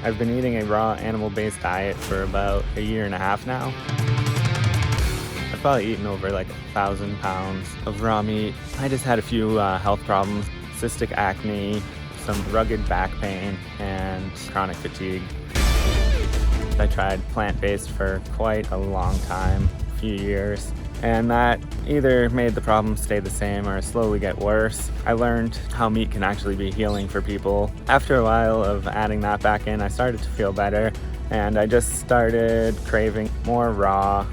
I've been eating a raw animal-based diet for about a year and a half now. I've probably eaten over like 1,000 pounds of raw meat. I just had a few health problems, cystic acne, some rugged back pain, and chronic fatigue. I tried plant-based for quite a long time, a few years, and that either made the problem stay the same or slowly get worse. I learned how meat can actually be healing for people. After a while of adding that back in, I started to feel better, and I just started craving more raw.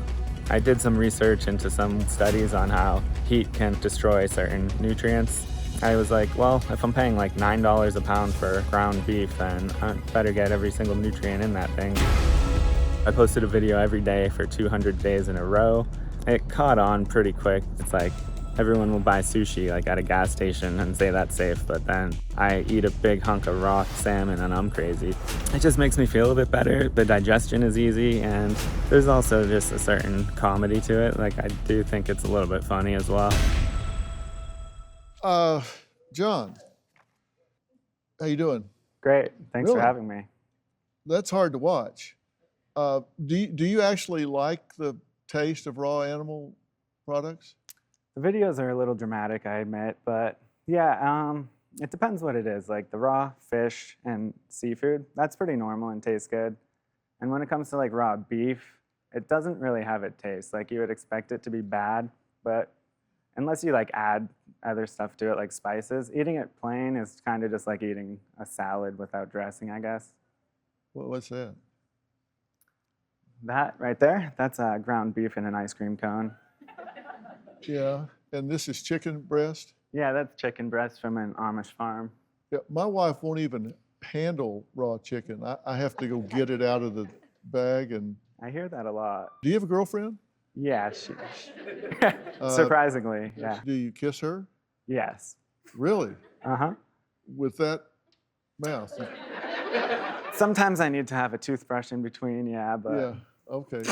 I did some research into some studies on how heat can destroy certain nutrients. I was like, well, if I'm paying like $9 a pound for ground beef, then I better get every single nutrient in that thing. I posted a video every day for 200 days in a row. It caught on pretty quick. It's like everyone will buy sushi like at a gas station and say that's safe, but then I eat a big hunk of raw salmon and I'm crazy. It just makes me feel a bit better. The digestion is easy, and there's also just a certain comedy to it. Like, I do think it's a little bit funny as well. John, how you doing? Great, thanks Really? for having me. That's hard to watch. Do you actually like the taste of raw animal products? The videos are a little dramatic, I admit, but yeah, it depends what it is. Like the raw fish and seafood, that's pretty normal and tastes good. And when it comes to like raw beef, it doesn't really have a taste. Like you would expect it to be bad, but unless you like add other stuff to it, like spices, eating it plain is kind of just like eating a salad without dressing, I guess. What's that? That right there, that's ground beef in an ice cream cone. Yeah, and this is chicken breast? Yeah, that's chicken breast from an Amish farm. Yeah, my wife won't even handle raw chicken. I have to go get it out of the bag. And I hear that a lot. do you have a girlfriend? Yeah, surprisingly, yeah. Do you kiss her? Yes. Really? Uh-huh. With that mouth? Sometimes I need to have a toothbrush in between, yeah, but... Yeah, okay.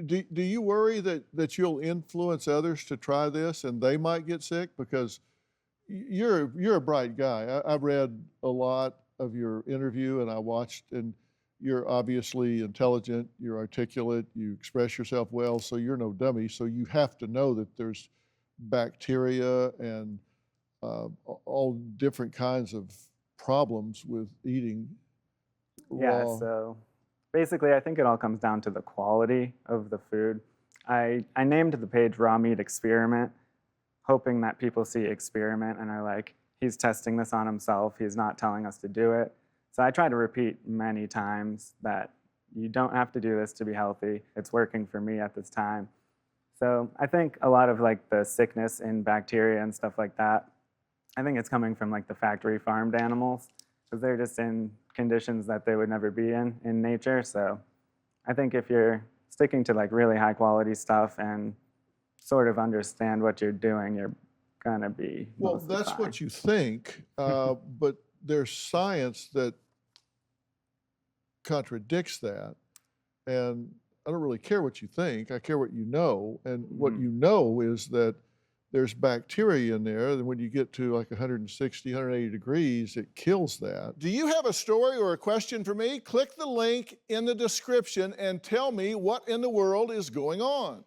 Do you worry that you'll influence others to try this and they might get sick? Because you're a bright guy. I read a lot of your interview and I watched, and you're obviously intelligent, you're articulate, you express yourself well, so you're no dummy. So you have to know that there's bacteria and all different kinds of problems with eating Yeah, raw. so basically I think it all comes down to the quality of the food. I named the page Raw Meat Experiment, hoping that people see experiment and are like, he's testing this on himself, he's not telling us to do it. So I try to repeat many times that you don't have to do this to be healthy. It's working for me at this time. So I think a lot of like the sickness in bacteria and stuff like that, I think it's coming from like the factory farmed animals, because they're just in conditions that they would never be in nature. So I think if you're sticking to like really high quality stuff and sort of understand what you're doing, you're gonna be Well, mostly that's fine. what you think, but there's science that contradicts that. And I don't really care what you think, I care what you know. And what you know is that there's bacteria in there, and when you get to like 160, 180 degrees, it kills that. Do you have a story or a question for me? Click the link in the description and tell me what in the world is going on.